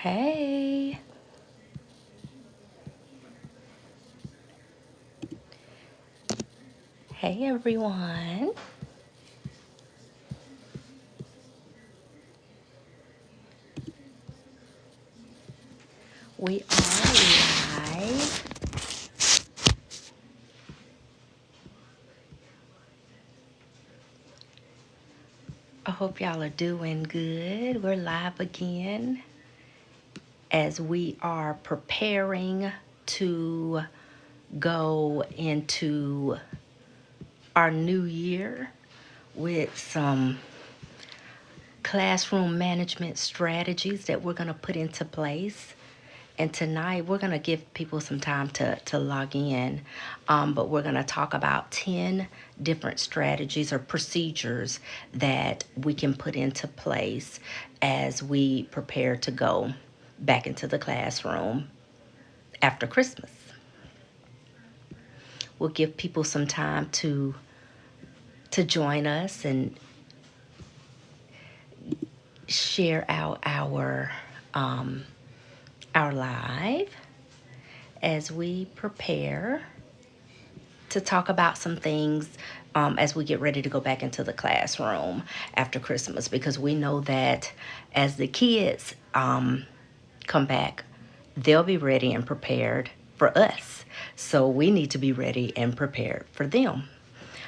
Hey. Hey, everyone. We are live. I hope y'all are doing good. We're live again as we are preparing to go into our new year with some classroom management strategies that we're going to put into place. And tonight we're going to give people some time to log in, but we're going to talk about 10 different strategies or procedures that we can put into place as we prepare to go back into the classroom after Christmas. We'll give people some time to join us and share out our live as we prepare to talk about some things as we get ready to go back into the classroom after Christmas, because we know that as the kids come back, they'll be ready and prepared for us. So we need to be ready and prepared for them.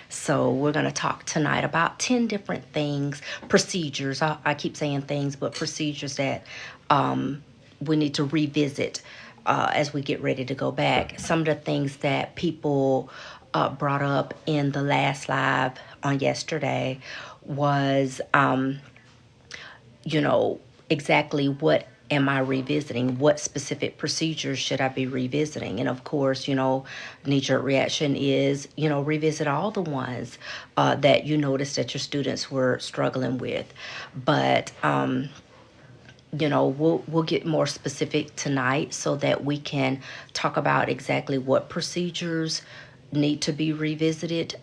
So we're going to talk tonight about 10 different things, procedures. I keep saying things, but procedures that we need to revisit as we get ready to go back. Some of the things that people brought up in the last live on yesterday was, exactly what am I revisiting? What specific procedures should I be revisiting? And of course, knee-jerk reaction is, revisit all the ones that you noticed that your students were struggling with. But, we'll get more specific tonight so that we can talk about exactly what procedures need to be revisited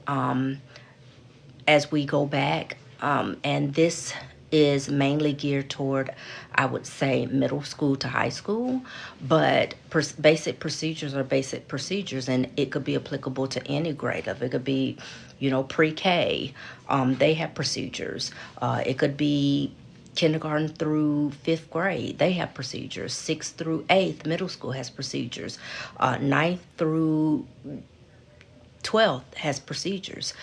as we go back. And this is mainly geared toward, I would say, middle school to high school, but basic procedures are basic procedures, and it could be applicable to any grade level. It could be, pre-K. They have procedures. It could be kindergarten through fifth grade. They have procedures. Sixth through eighth, middle school has procedures. Ninth through 12th has procedures.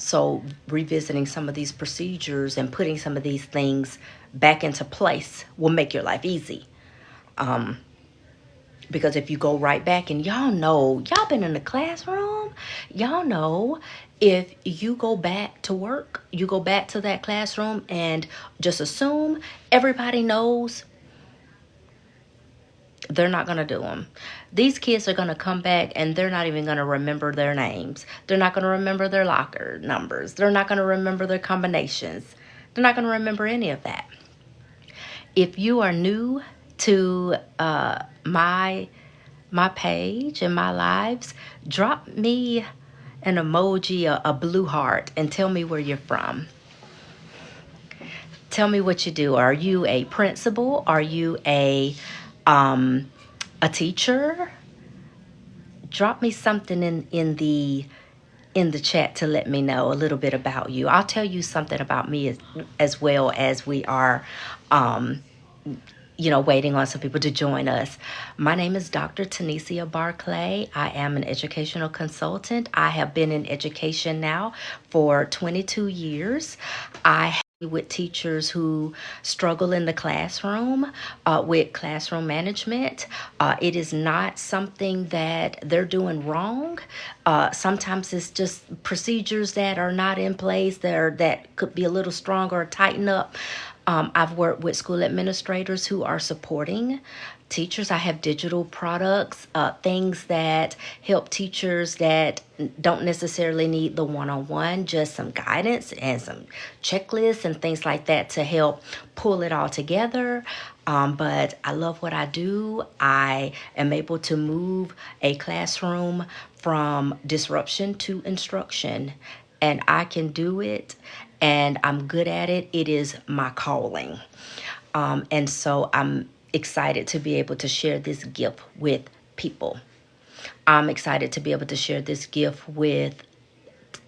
So revisiting some of these procedures and putting some of these things back into place will make your life easy. Because if you go right back, and y'all been in the classroom, y'all know if you go back to work, you go back to that classroom and just assume everybody knows, they're not going to do them. These kids are going to come back and they're not even going to remember their names. They're not going to remember their locker numbers. They're not going to remember their combinations. They're not going to remember any of that. If you are new to my page and my lives, drop me an emoji, a blue heart, and tell me where you're from. Tell me what you do. Are you a principal? Are you a teacher? Drop me something in the chat to let me know a little bit about you. I'll tell you something about me as well as we are waiting on some people to join us. My name is Dr. Tanisha Barclay. I am an educational consultant. I have been in education now for 22 years. I with teachers who struggle in the classroom with classroom management. It is not something that they're doing wrong. Sometimes it's just procedures that are not in place that could be a little stronger or tighten up. I've worked with school administrators who are supporting teachers. I have digital products, things that help teachers that don't necessarily need the one-on-one, just some guidance and some checklists and things like that to help pull it all together. But I love what I do. I am able to move a classroom from disruption to instruction, and I can do it, and I'm good at it. It is my calling. And so I'm excited to be able to share this gift with people. I'm excited to be able to share this gift with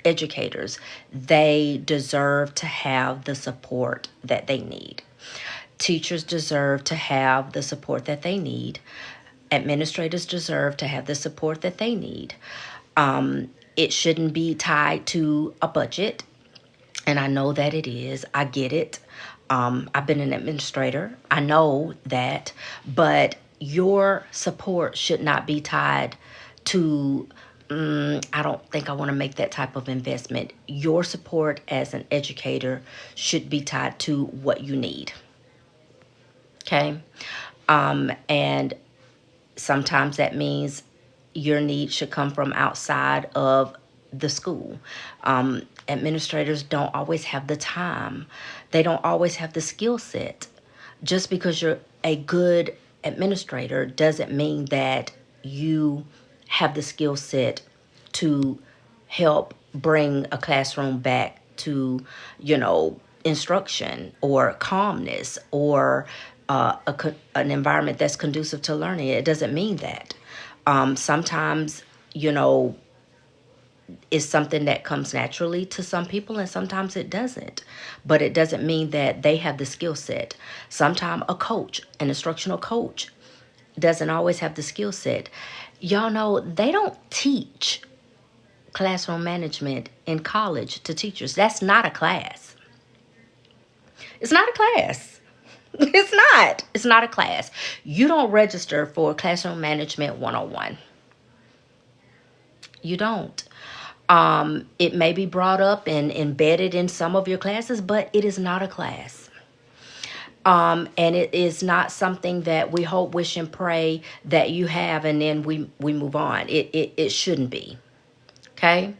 educators. They deserve to have the support that they need. Teachers deserve to have the support that they need. Administrators deserve to have the support that they need. It shouldn't be tied to a budget. And I know that it is. I get it. I've been an administrator. I know that. But your support should not be tied to, I don't think I want to make that type of investment. Your support as an educator should be tied to what you need. Okay. And sometimes that means your need should come from outside of the school. Administrators don't always have the time. They don't always have the skill set. Just because you're a good administrator doesn't mean that you have the skill set to help bring a classroom back to, instruction or calmness or an environment that's conducive to learning. It doesn't mean that. Sometimes, is something that comes naturally to some people and sometimes it doesn't. But it doesn't mean that they have the skill set. Sometimes an instructional coach, doesn't always have the skill set. Y'all know they don't teach classroom management in college to teachers. That's not a class. It's not a class. It's not. It's not a class. You don't register for Classroom Management 101. You don't. It may be brought up and embedded in some of your classes, but it is not a class. And it is not something that we hope, wish, and pray that you have and then we move on. It shouldn't be. Okay?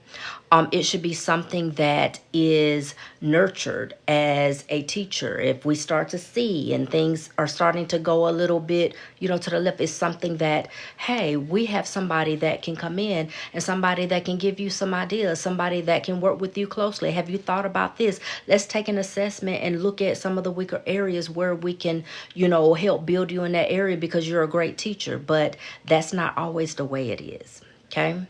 It should be something that is nurtured as a teacher. If we start to see and things are starting to go a little bit, to the left, it's something that, hey, we have somebody that can come in and somebody that can give you some ideas, somebody that can work with you closely. Have you thought about this? Let's take an assessment and look at some of the weaker areas where we can, help build you in that area because you're a great teacher. But that's not always the way it is. Okay?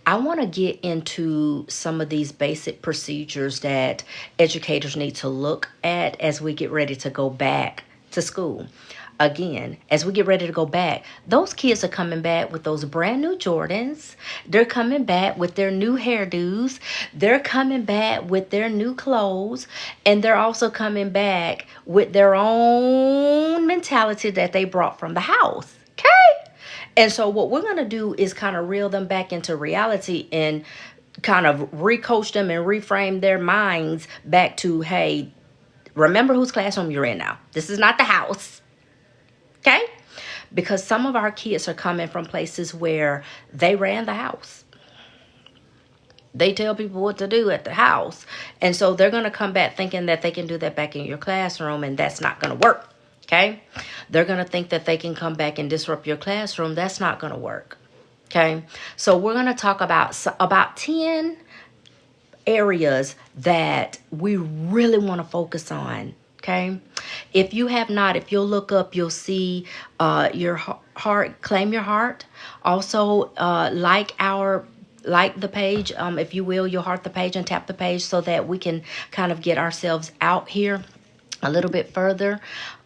I want to get into some of these basic procedures that educators need to look at as we get ready to go back to school. Again, as we get ready to go back, those kids are coming back with those brand new Jordans. They're coming back with their new hairdos. They're coming back with their new clothes. And they're also coming back with their own mentality that they brought from the house. Okay? And so what we're going to do is kind of reel them back into reality and kind of recoach them and reframe their minds back to, hey, remember whose classroom you're in now. This is not the house. Okay? Because some of our kids are coming from places where they ran the house. They tell people what to do at the house. And so they're going to come back thinking that they can do that back in your classroom, and that's not going to work. Okay? They're going to think that they can come back and disrupt your classroom. That's not going to work. Okay? So we're going to talk about 10 areas that we really want to focus on. Okay? If you have not, if you'll look up, you'll see your heart, claim your heart. Also, like the page, if you will, you'll heart the page and tap the page so that we can kind of get ourselves out here a little bit further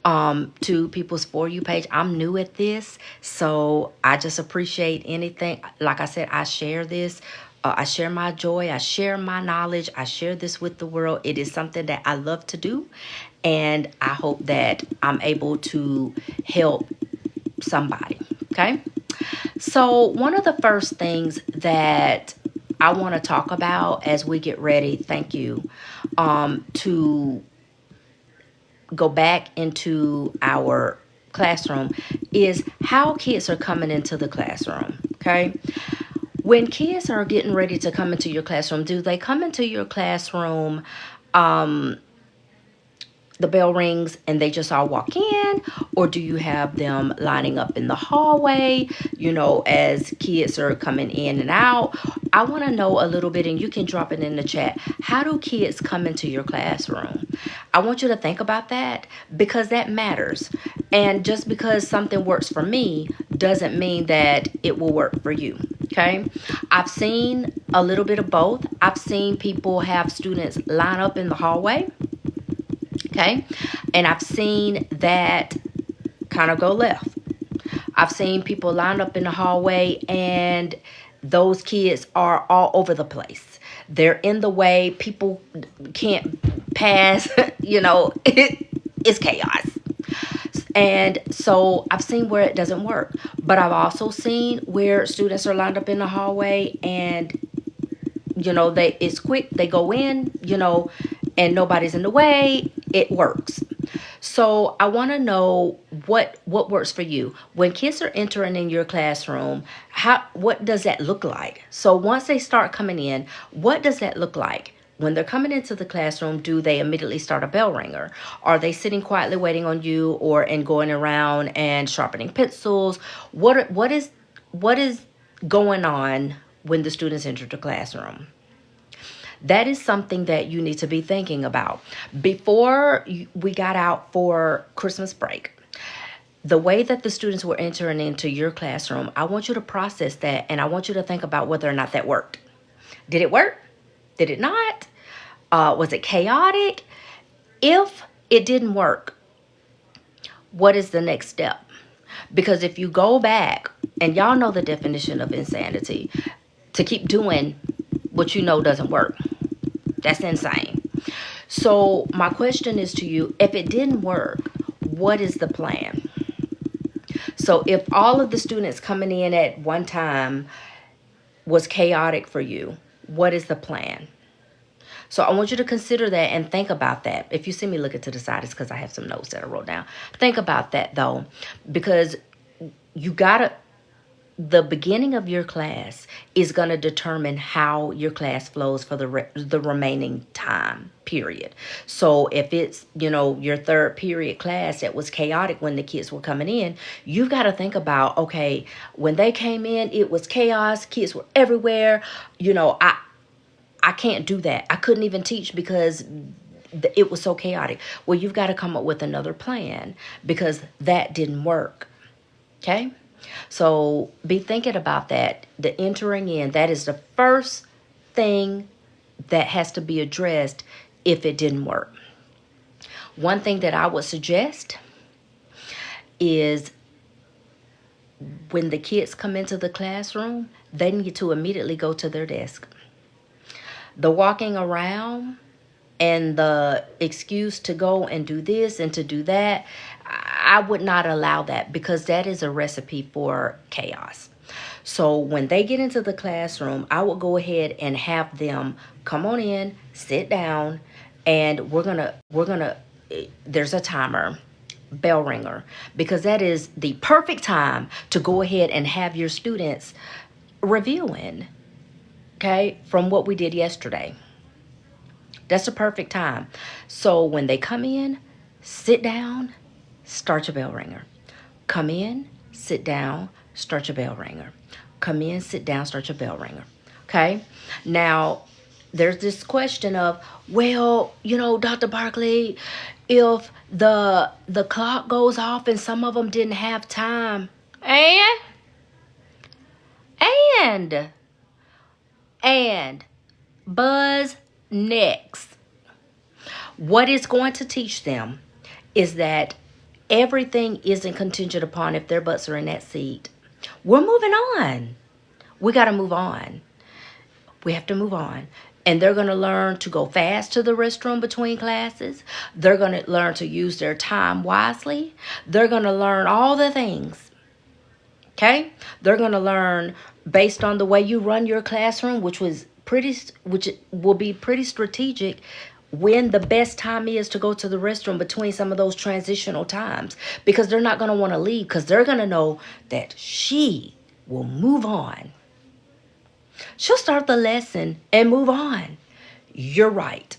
to people's For You page. I'm new at this, so I just appreciate anything. Like I said, I share this. I share my joy. I share my knowledge. I share this with the world. It is something that I love to do, and I hope that I'm able to help somebody. Okay? So one of the first things that I want to talk about as we get ready, thank you, to go back into our classroom is how kids are coming into the classroom. Okay? When kids are getting ready to come into your classroom, do they come into your classroom the bell rings and they just all walk in, or do you have them lining up in the hallway, as kids are coming in and out? I want to know a little bit, and you can drop it in the chat. How do kids come into your classroom? I want you to think about that, because that matters. And just because something works for me doesn't mean that it will work for you. Okay, I've seen a little bit of both. I've seen people have students line up in the hallway. Okay, and I've seen that kind of go left. I've seen people lined up in the hallway and those kids are all over the place. They're in the way. People can't pass. It's chaos. And so I've seen where it doesn't work. But I've also seen where students are lined up in the hallway and, it's quick. They go in, and nobody's in the way. It works. So I want to know what works for you. When kids are entering in your classroom, what does that look like? So once they start coming in, what does that look like? When they're coming into the classroom, do they immediately start a bell ringer? Are they sitting quietly waiting on you, and going around and sharpening pencils? What is going on when the students enter the classroom? That is something that you need to be thinking about. Before we got out for Christmas break, the way that the students were entering into your classroom, I want you to process that, and I want you to think about whether or not that worked. Did it work? Did it not? Was it chaotic? If it didn't work, what is the next step? Because if you go back, and y'all know the definition of insanity, to keep doing what you know doesn't work. That's insane. So my question is to you, if it didn't work, what is the plan? So if all of the students coming in at one time was chaotic for you, what is the plan? So I want you to consider that and think about that. If you see me looking to the side, it's because I have some notes that I wrote down. Think about that, though, because the beginning of your class is going to determine how your class flows for the remaining time period. So if it's, your third period class that was chaotic when the kids were coming in, you've got to think about, okay, when they came in, it was chaos. Kids were everywhere. I can't do that. I couldn't even teach because it was so chaotic. Well, you've got to come up with another plan because that didn't work. Okay? So be thinking about that. The entering in, that is the first thing that has to be addressed if it didn't work. One thing that I would suggest is when the kids come into the classroom, they need to immediately go to their desk. The walking around and the excuse to go and do this and to do that, I would not allow that because that is a recipe for chaos. So when they get into the classroom, I will go ahead and have them come on in, sit down, and we're gonna there's a timer, bell ringer, because that is the perfect time to go ahead and have your students reviewing, okay, from what we did yesterday. That's the perfect time. So when they come in, sit down, start your bell ringer. Come in, sit down, start your bell ringer. Come in, sit down, start your bell ringer. Okay? Now, there's this question of, well, Dr. Barkley, if the clock goes off and some of them didn't have time, and buzz next. What it's going to teach them is that everything isn't contingent upon if their butts are in that seat. We're moving on. We got to move on. We have to move on. And they're going to learn to go fast to the restroom between classes. They're going to learn to use their time wisely. They're going to learn all the things. Okay? They're going to learn based on the way you run your classroom, which will be pretty strategic, when the best time is to go to the restroom between some of those transitional times, because they're not going to want to leave, because they're going to know that she will move on. She'll start the lesson and move on. You're right.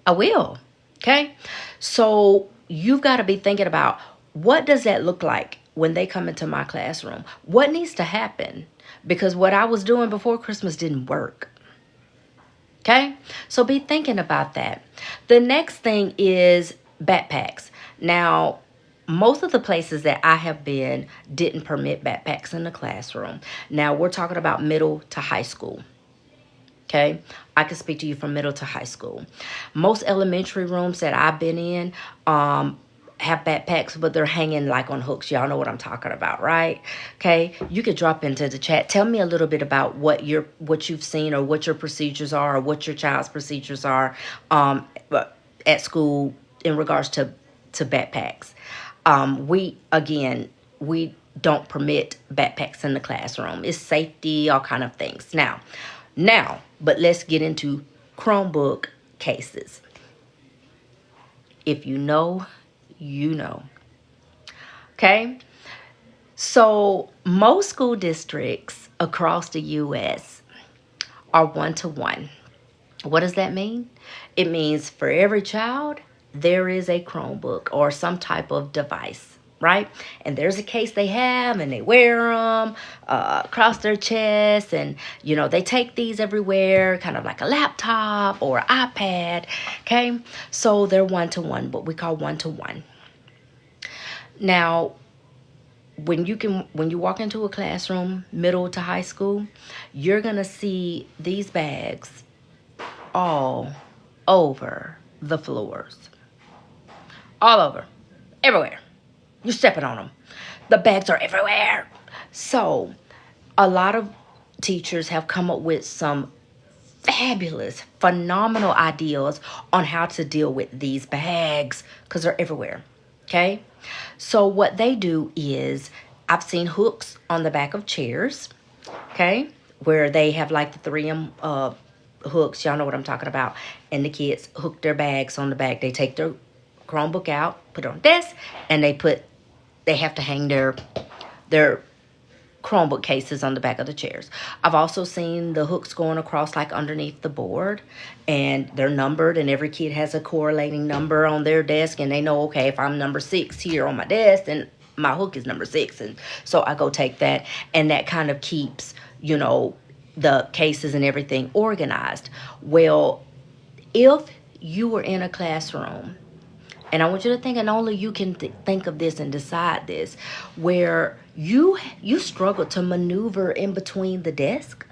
I will. Okay? So you've got to be thinking about, what does that look like when they come into my classroom? What needs to happen? Because what I was doing before Christmas didn't work. Okay? So be thinking about that. The next thing is backpacks. Now, most of the places that I have been didn't permit backpacks in the classroom. Now, we're talking about middle to high school. Okay, I can speak to you from middle to high school. Most elementary rooms that I've been in have backpacks, but they're hanging like on hooks. Y'all know what I'm talking about, right? Okay, you could drop into the chat. Tell me a little bit about what you've seen, or what your procedures are, or what your child's procedures are at school in regards to backpacks. We don't permit backpacks in the classroom. It's safety, all kind of things. Now, but let's get into Chromebook cases. If you know, you know. Okay? So most school districts across the U.S. are one-to-one. What does that mean? It means for every child, there is a Chromebook or some type of device, right? And there's a case they have, and they wear them across their chest, and they take these everywhere, kind of like a laptop or iPad. Okay, so they're one-to-one, what we call one-to-one. Now, when you walk into a classroom, middle to high school, you're gonna see these bags all over the floors. All over. Everywhere. You're stepping on them. The bags are everywhere. So, a lot of teachers have come up with some fabulous, phenomenal ideas on how to deal with these bags, because they're everywhere. Okay? So, what they do is, I've seen hooks on the back of chairs. Okay? Where they have like the 3M hooks. Y'all know what I'm talking about. And the kids hook their bags on the back. They take their Chromebook out, put it on the desk, and they have to hang their Chromebook cases on the back of the chairs. I've also seen the hooks going across like underneath the board, and they're numbered, and every kid has a correlating number on their desk, and they know, okay, if I'm number 6 here on my desk, then my hook is number 6, and so I go take that, and that kind of keeps, the cases and everything organized. Well, if you were in a classroom, and I want you to think, and only you can think of this and decide this, where you struggled to maneuver in between the desk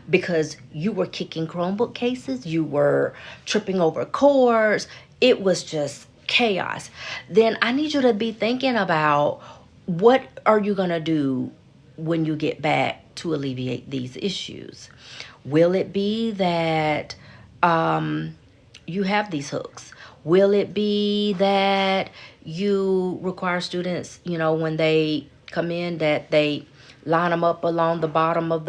because you were kicking Chromebook cases, you were tripping over cords, it was just chaos. Then I need you to be thinking about, what are you going to do when you get back to alleviate these issues? Will it be that you have these hooks? Will it be that you require students, when they come in, that they line them up along the bottom of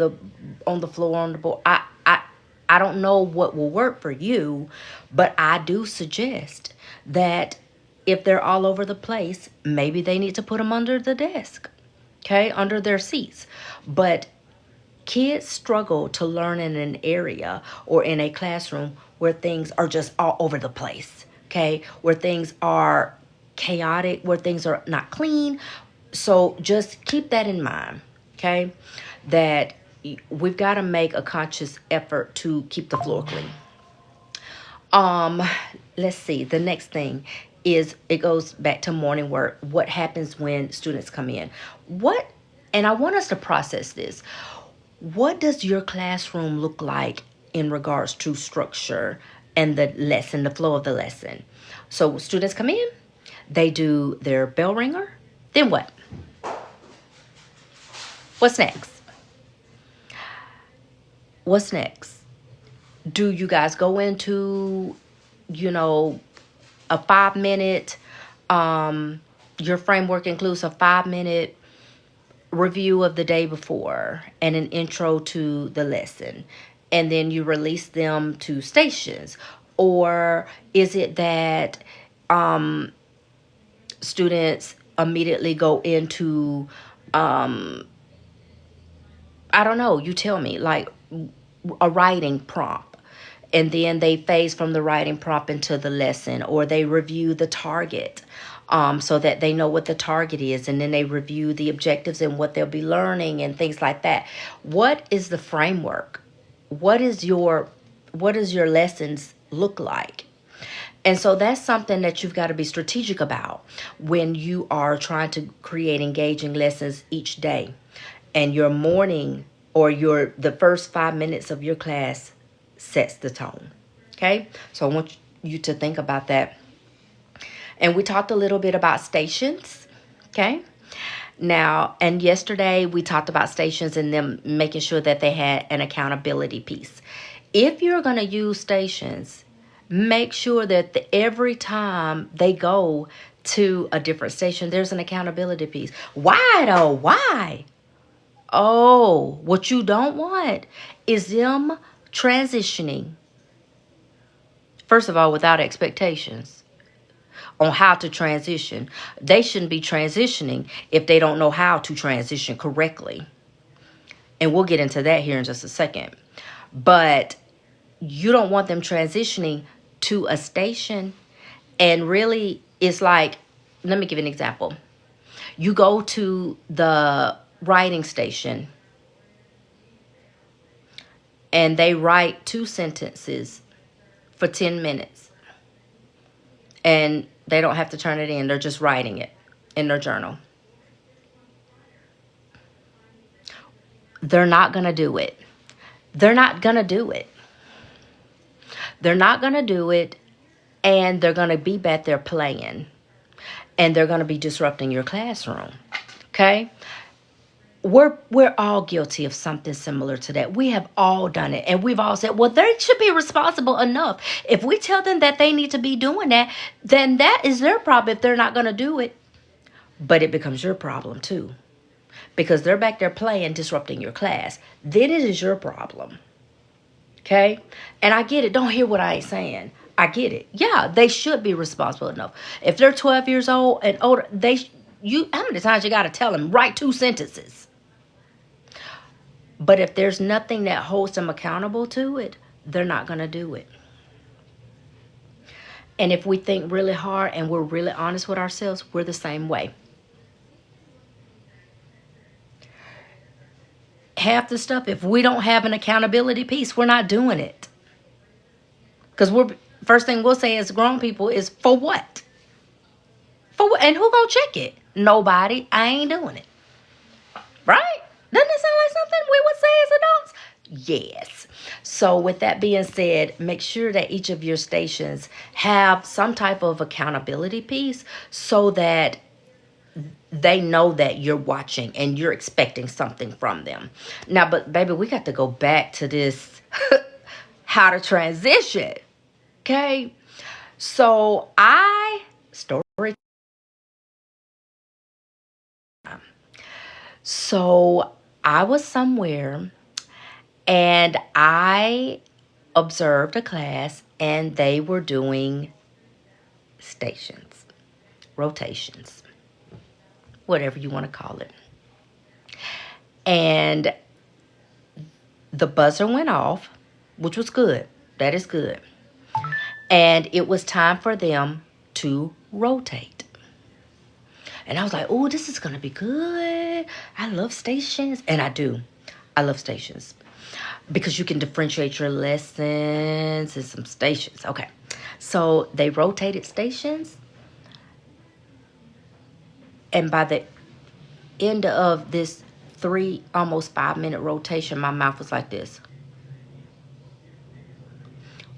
on the floor, on the board? I don't know what will work for you, but I do suggest that if they're all over the place, maybe they need to put them under the desk, okay, under their seats. But kids struggle to learn in an area or in a classroom where things are just all over the place, okay, where things are chaotic, where things are not clean. So just keep that in mind, okay, that we've got to make a conscious effort to keep the floor clean. Let's see, the next thing is, it goes back to morning work. What happens when students come in? And I want us to process this. What does your classroom look like in regards to structure and the lesson, the flow of the lesson? So students come in, they do their bell ringer, then what? What's next? What's next? Do you guys go into, a 5-minute, your framework includes a 5-minute review of the day before and an intro to the lesson, and then you release them to stations? Or is it that students immediately go into, I don't know, you tell me, like a writing prompt? And then they phase from the writing prompt into the lesson, or they review the target, so that they know what the target is, and then they review the objectives and what they'll be learning and things like that. What is the framework? What does your lessons look like? And so that's something that you've got to be strategic about when you are trying to create engaging lessons each day. And your morning or the first 5 minutes of your class sets the tone. Okay? So I want you to think about that. And we talked a little bit about stations. Okay? Now, and yesterday we talked about stations and them making sure that they had an accountability piece. If you're going to use stations, make sure that every time they go to a different station, there's an accountability piece. Why though? Why? Oh, what you don't want is them transitioning, first of all, without expectations on how to transition. They shouldn't be transitioning if they don't know how to transition correctly. And we'll get into that here in just a second. But you don't want them transitioning to a station. And really, it's like, let me give you an example. You go to the writing station and they write 2 sentences for 10 minutes. And they don't have to turn it in. They're just writing it in their journal. They're not going to do it. They're not going to do it. They're not going to do it. And they're going to be back there playing. And they're going to be disrupting your classroom. Okay? We're all guilty of something similar to that. We have all done it. And we've all said, well, they should be responsible enough. If we tell them that they need to be doing that, then that is their problem if they're not going to do it. But it becomes your problem too. Because they're back there playing, disrupting your class. Then it is your problem. Okay? And I get it. Don't hear what I ain't saying. I get it. Yeah, they should be responsible enough. If they're 12 years old and older, how many times you got to tell them, write 2 sentences? But if there's nothing that holds them accountable to it, they're not going to do it. And if we think really hard and we're really honest with ourselves, we're the same way. Half the stuff, if we don't have an accountability piece, we're not doing it. Because first thing we'll say as grown people is, for what? For what? And who gonna check it? Nobody. I ain't doing it. Right? Doesn't it sound like something we would say as adults? Yes. So with that being said, make sure that each of your stations have some type of accountability piece so that they know that you're watching and you're expecting something from them. Now, but baby, we got to go back to this how to transition. Okay? So So I was somewhere and I observed a class and they were doing stations, rotations, whatever you want to call it. And the buzzer went off, which was good. That is good. And it was time for them to rotate. And I was like, oh, this is going to be good. I love stations. And I do. I love stations. Because you can differentiate your lessons and some stations. Okay. So they rotated stations. And by the end of this 3, almost 5-minute rotation, my mouth was like this.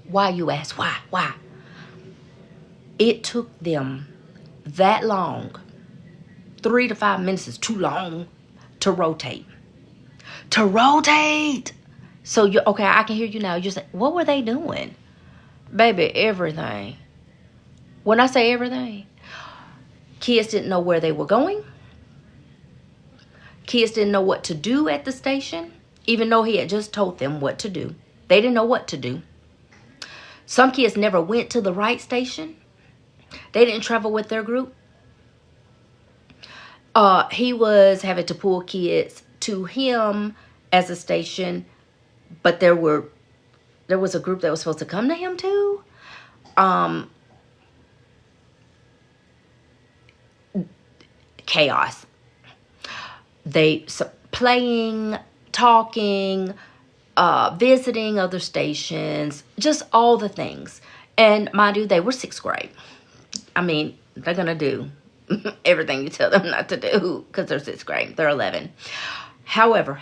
Why, you ask? Why? It took them that long. 3 to 5 minutes is too long to rotate. So okay, I can hear you now. You're saying, what were they doing? Baby, everything. When I say everything, kids didn't know where they were going. Kids didn't know what to do at the station, even though he had just told them what to do. They didn't know what to do. Some kids never went to the right station. They didn't travel with their group. He was having to pull kids to him as a station, but there were there was a group that was supposed to come to him too. Chaos. They playing, talking, visiting other stations, just all the things. And mind you, they were 6th grade. I mean, they're going to do everything you tell them not to do because they're 6th grade. They're 11. However,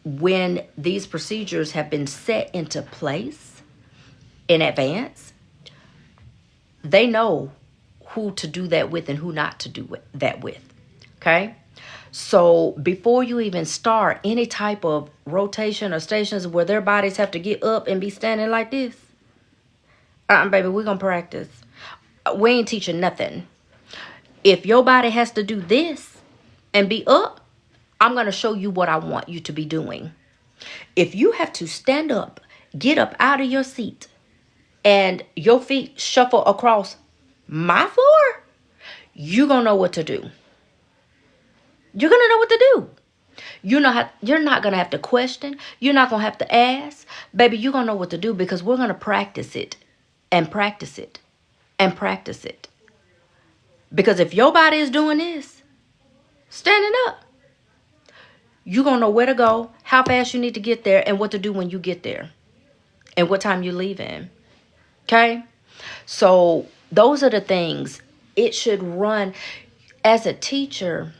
when these procedures have been set into place in advance, they know who to do that with and who not to do that with. Okay? So before you even start any type of rotation or stations where their bodies have to get up and be standing like this, baby, we're going to practice. We ain't teaching nothing. If your body has to do this and be up, I'm going to show you what I want you to be doing. If you have to stand up, get up out of your seat, and your feet shuffle across my floor, you're going to know what to do. You're going to know what to do. You're not going to have to question. You're not going to have to ask. Baby, you're going to know what to do because we're going to practice it and practice it and practice it. Because if your body is doing this, standing up, you're going to know where to go, how fast you need to get there, and what to do when you get there, and what time you're leaving. Okay? So those are the things. It should run. As a teacher,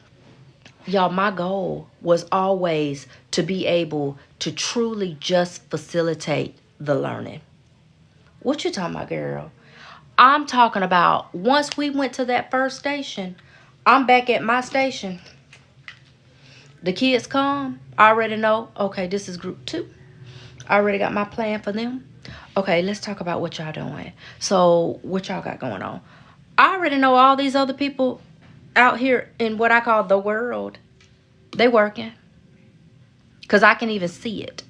y'all, my goal was always to be able to truly just facilitate the learning. What you talking about, girl? I'm talking about once we went to that first station, I'm back at my station. The kids come. I already know, okay, this is group 2. I already got my plan for them. Okay, let's talk about what y'all doing. So what y'all got going on? I already know all these other people out here in what I call the world. They working. Because I can even see it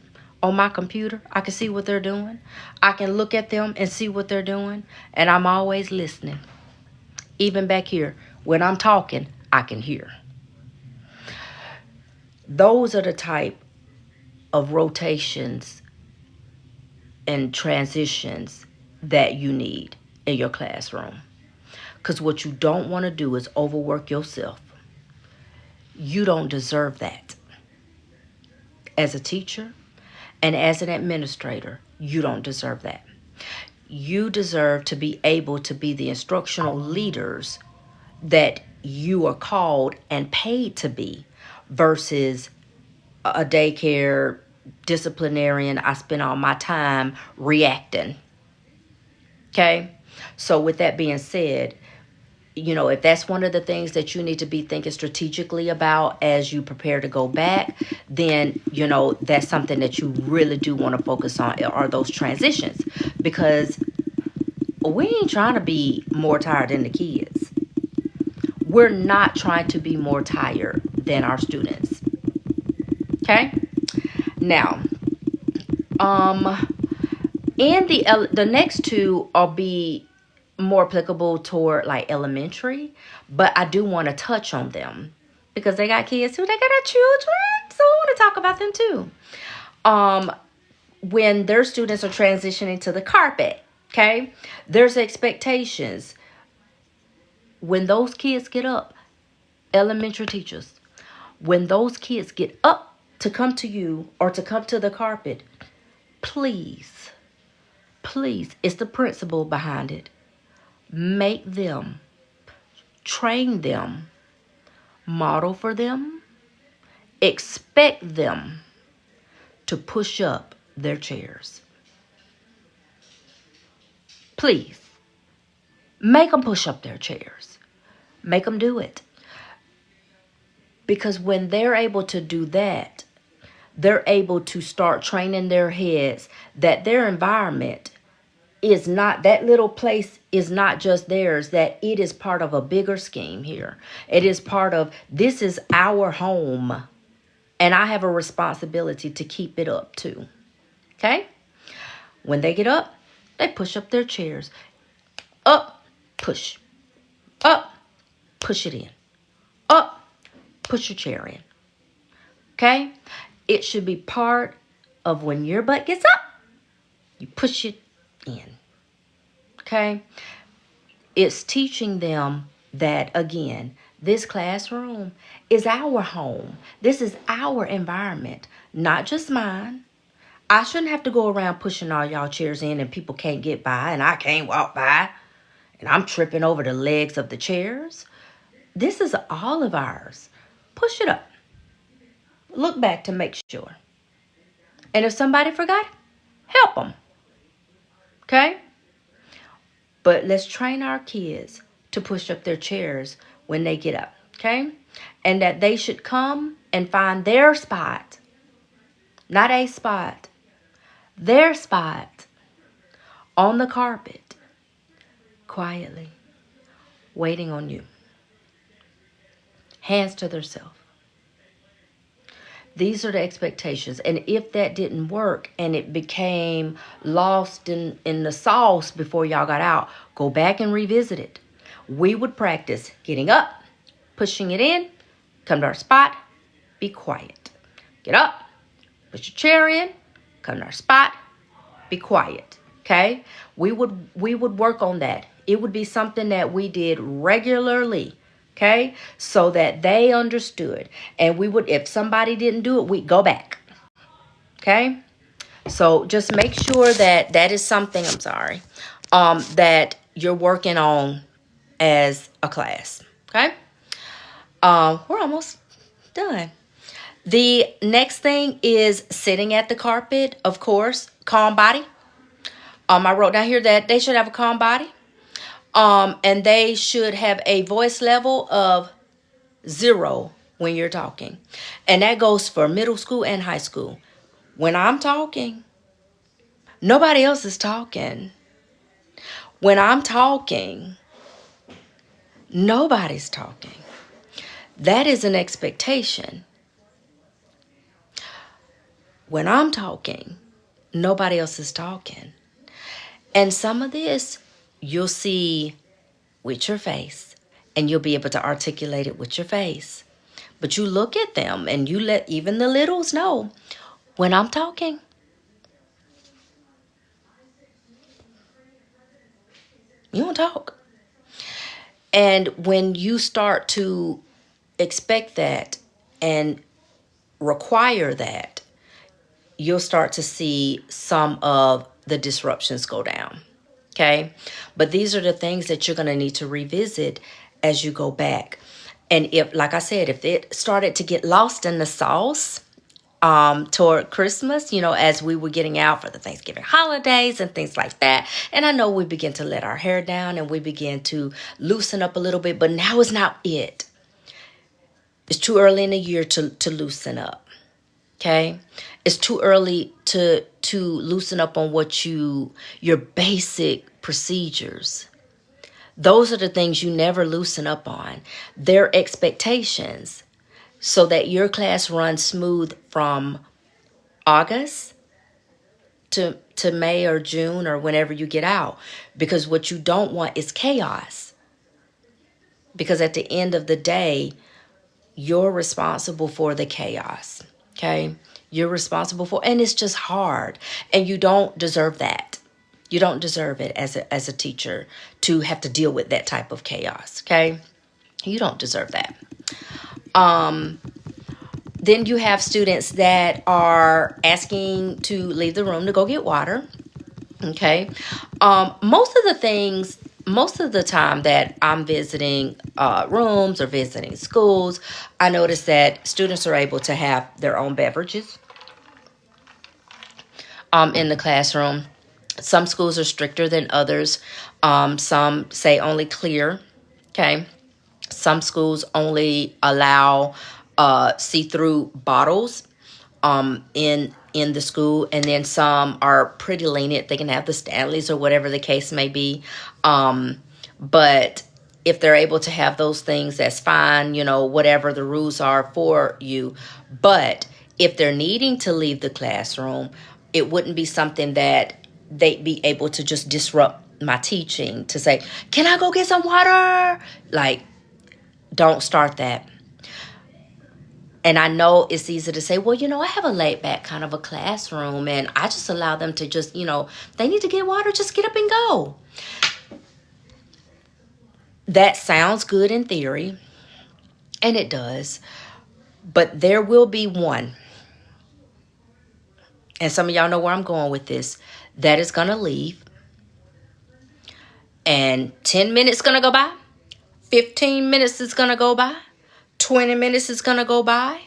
on my computer. I can see what they're doing. I can look at them and see what they're doing. And I'm always listening. Even back here, when I'm talking, I can hear. Those are the type of rotations and transitions that you need in your classroom. Because what you don't want to do is overwork yourself. You don't deserve that. As a teacher and as an administrator, you don't deserve that. You deserve to be able to be the instructional leaders that you are called and paid to be versus a daycare disciplinarian. I spend all my time reacting. Okay? So with that being said, you know, if that's one of the things that you need to be thinking strategically about as you prepare to go back, then, you know, that's something that you really do want to focus on are those transitions. Because we ain't trying to be more tired than the kids. We're not trying to be more tired than our students. Okay? Now, and the next two will be more applicable toward like elementary, but I do want to touch on them because they got kids too. They got our children, so I want to talk about them too. When their students are transitioning to the carpet, okay, there's expectations. When those kids get up, elementary teachers, when those kids get up to come to you or to come to the carpet, please, it's the principle behind it. Make them, train them, model for them, expect them to push up their chairs. Please, make them push up their chairs. Make them do it. Because when they're able to do that, they're able to start training their heads that their environment is not, that little place is not just theirs, that it is part of a bigger scheme here. It is part of, this is our home. And I have a responsibility to keep it up too. Okay? When they get up, they push up their chairs. Up, push. Up, push it in. Up, push your chair in. Okay? It should be part of when your butt gets up, you push it in. Okay? It's teaching them that, again, this classroom is our home. This is our environment, not just mine. I shouldn't have to go around pushing all y'all chairs in and people can't get by and I can't walk by and I'm tripping over the legs of the chairs. This is all of ours. Push it up. Look back to make sure. And if somebody forgot, help them. Okay? But let's train our kids to push up their chairs when they get up. Okay? And that they should come and find their spot. Not a spot. Their spot on the carpet. Quietly. Waiting on you. Hands to themselves. These are the expectations. And if that didn't work and it became lost in the sauce before y'all got out, go back and revisit it. We would practice getting up, pushing it in, come to our spot, be quiet. Get up, put your chair in, come to our spot, be quiet. Okay? We would work on that. It would be something that we did regularly. Okay, so that they understood. And we would, if somebody didn't do it, we'd go back. Okay, so just make sure that that is something, that you're working on as a class. Okay, we're almost done. The next thing is sitting at the carpet, of course, calm body. I wrote down here that they should have a calm body. And they should have a voice level of 0 when you're talking. And that goes for middle school and high school. When I'm talking, nobody else is talking. When I'm talking, nobody's talking. That is an expectation. When I'm talking, nobody else is talking. And some of this you'll see with your face, and you'll be able to articulate it with your face. But you look at them and you let even the littles know, when I'm talking, you don't talk. And when you start to expect that and require that, you'll start to see some of the disruptions go down. Okay, but these are the things that you're going to need to revisit as you go back. And if, like I said, if it started to get lost in the sauce toward Christmas, as we were getting out for the Thanksgiving holidays and things like that, and I know we begin to let our hair down and we begin to loosen up a little bit, but now is not it. It's too early in the year to loosen up. Okay, it's too early to loosen up on your basic procedures. Those are the things you never loosen up on. Their expectations, so that your class runs smooth from August to May or June or whenever you get out. Because what you don't want is chaos. Because at the end of the day, you're responsible for the chaos. Okay, you're responsible for, and it's just hard, and you don't deserve that. You don't deserve it as a teacher to have to deal with that type of chaos. Okay, you don't deserve that. Then you have students that are asking to leave the room to go get water. Okay, most of the time that I'm visiting rooms or visiting schools, I notice that students are able to have their own beverages in the classroom. Some schools are stricter than others. Some say only clear. Okay. Some schools only allow see-through bottles in the school, and then some are pretty lenient. They can have the Stanleys or whatever the case may be. But if they're able to have those things, that's fine, whatever the rules are for you. But if they're needing to leave the classroom, it wouldn't be something that they'd be able to just disrupt my teaching to say, can I go get some water? Like, don't start that. And I know it's easy to say, well, I have a laid back kind of a classroom and I just allow them to just, they need to get water, just get up and go. That sounds good in theory, and it does. But there will be one, and some of y'all know where I'm going with this, that is going to leave. And 10 minutes going to go by. 15 minutes is going to go by. 20 minutes is going to go by.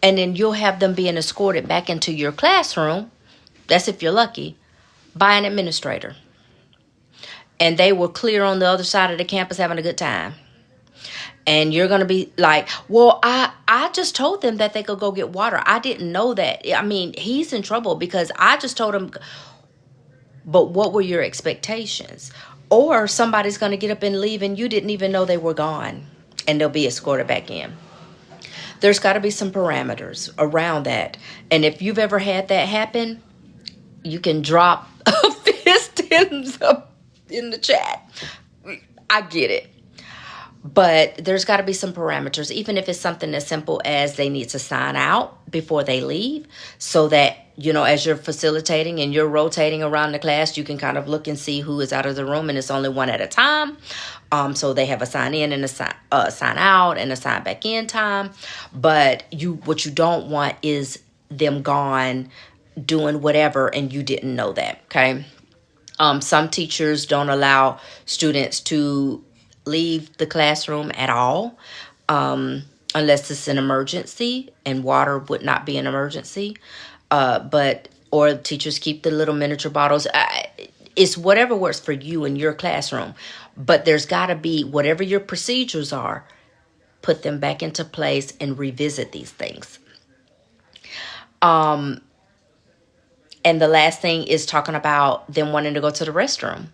And then you'll have them being escorted back into your classroom. That's if you're lucky. By an administrator. And they were clear on the other side of the campus having a good time. And you're going to be like, well, I just told them that they could go get water. I didn't know that. I mean, he's in trouble because I just told him. But what were your expectations? Or somebody's going to get up and leave and you didn't even know they were gone. And they'll be escorted back in. There's got to be some parameters around that. And if you've ever had that happen, you can drop a fist in the chat. I get it. But there's got to be some parameters, even if it's something as simple as they need to sign out before they leave so that, as you're facilitating and you're rotating around the class, you can kind of look and see who is out of the room, and it's only one at a time. So they have a sign in and a sign out and a sign back in time. But what you don't want is them gone doing whatever and you didn't know that, okay? Some teachers don't allow students to leave the classroom at all unless it's an emergency, and water would not be an emergency. Or teachers keep the little miniature bottles. It's whatever works for you in your classroom. But there's got to be, whatever your procedures are, put them back into place and revisit these things. And the last thing is talking about them wanting to go to the restroom.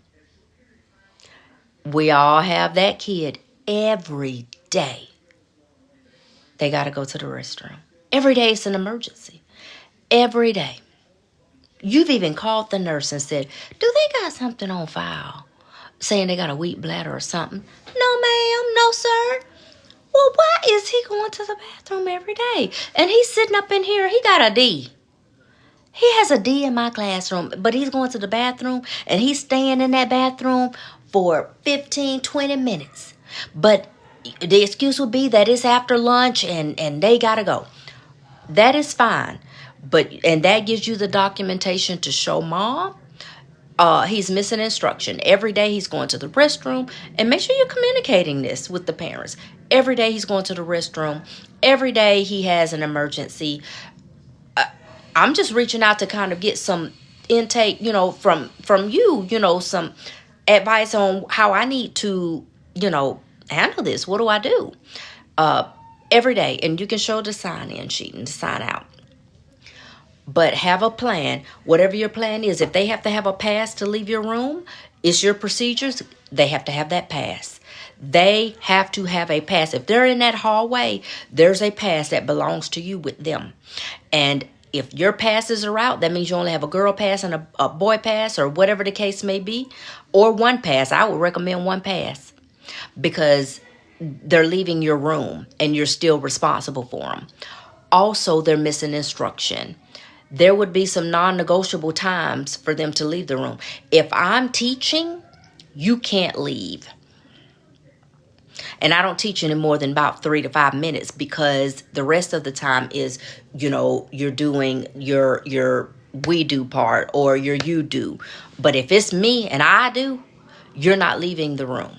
We all have that kid every day. They got to go to the restroom. Every day it's an emergency. Every day. You've even called the nurse and said, do they got something on file? Saying they got a weak bladder or something. No, ma'am. No, sir. Well, why is he going to the bathroom every day? And he's sitting up in here. He got a D. He has a D in my classroom, but he's going to the bathroom and he's staying in that bathroom for 15, 20 minutes. But the excuse would be that it's after lunch and they got to go. That is fine. And that gives you the documentation to show mom. He's missing instruction. Every day he's going to the restroom. And make sure you're communicating this with the parents. Every day he's going to the restroom. Every day he has an emergency. I'm just reaching out to kind of get some intake, from you, some advice on how I need to, handle this. What do I do? Every day. And you can show the sign-in sheet and the sign-out. But have a plan. Whatever your plan is, if they have to have a pass to leave your room, it's your procedures, they have to have that pass. They have to have a pass. If they're in that hallway, there's a pass that belongs to you with them. And if your passes are out, that means you only have a girl pass and a boy pass or whatever the case may be, or one pass. I would recommend one pass because they're leaving your room and you're still responsible for them. Also, they're missing instruction. There would be some non-negotiable times for them to leave the room. If I'm teaching, you can't leave. And I don't teach any more than about 3 to 5 minutes because the rest of the time is, you're doing your we do part or your you do. But if it's me and I do, you're not leaving the room.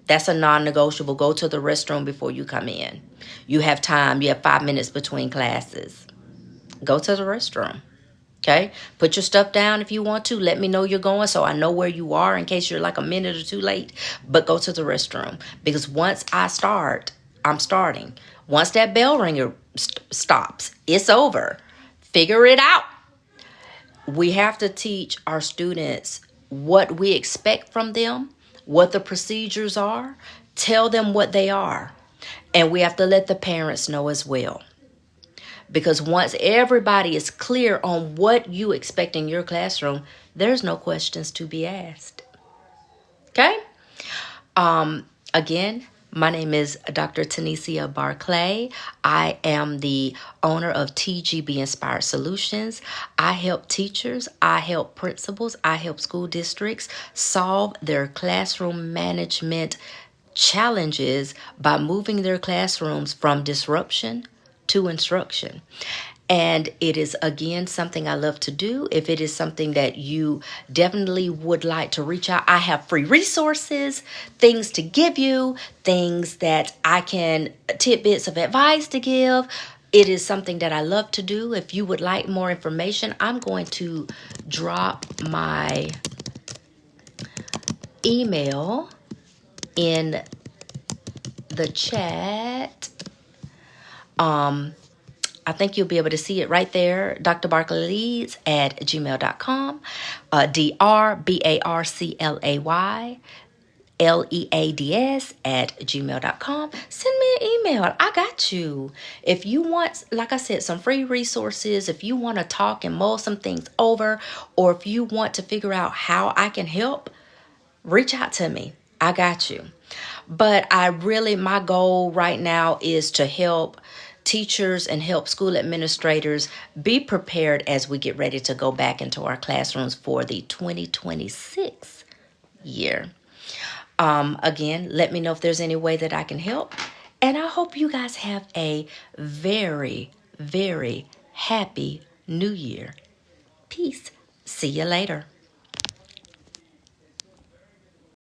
That's a non-negotiable. Go to the restroom before you come in. You have time. You have 5 minutes between classes. Go to the restroom. Okay? Put your stuff down if you want to. Let me know you're going so I know where you are in case you're like a minute or two late. But go to the restroom. Because once I start, I'm starting. Once that bell ringer stops, it's over. Figure it out. We have to teach our students what we expect from them, what the procedures are. Tell them what they are. And we have to let the parents know as well. Because once everybody is clear on what you expect in your classroom, there's no questions to be asked. Okay? Again, My name is Dr. Tanisha Barclay. I am the owner of TGB Inspired Solutions. I help teachers, I help principals, I help school districts solve their classroom management challenges by moving their classrooms from disruption to instruction. And it is, again, something I love to do. If it is something that you definitely would like to reach out, I have free resources, things to give you, things that I can, tidbits of advice to give. It is something that I love to do. If you would like more information, I'm going to drop my email in the chat. I think you'll be able to see it right there. drbarclayleads@gmail.com. drbarclayleads@gmail.com. Send me an email. I got you. If you want, like I said, some free resources, if you want to talk and mull some things over, or if you want to figure out how I can help, reach out to me. I got you. But my goal right now is to help teachers and help school administrators be prepared as we get ready to go back into our classrooms for the 2026 year. Again, let me know if there's any way that I can help. And I hope you guys have a very, very happy new year. Peace. See you later.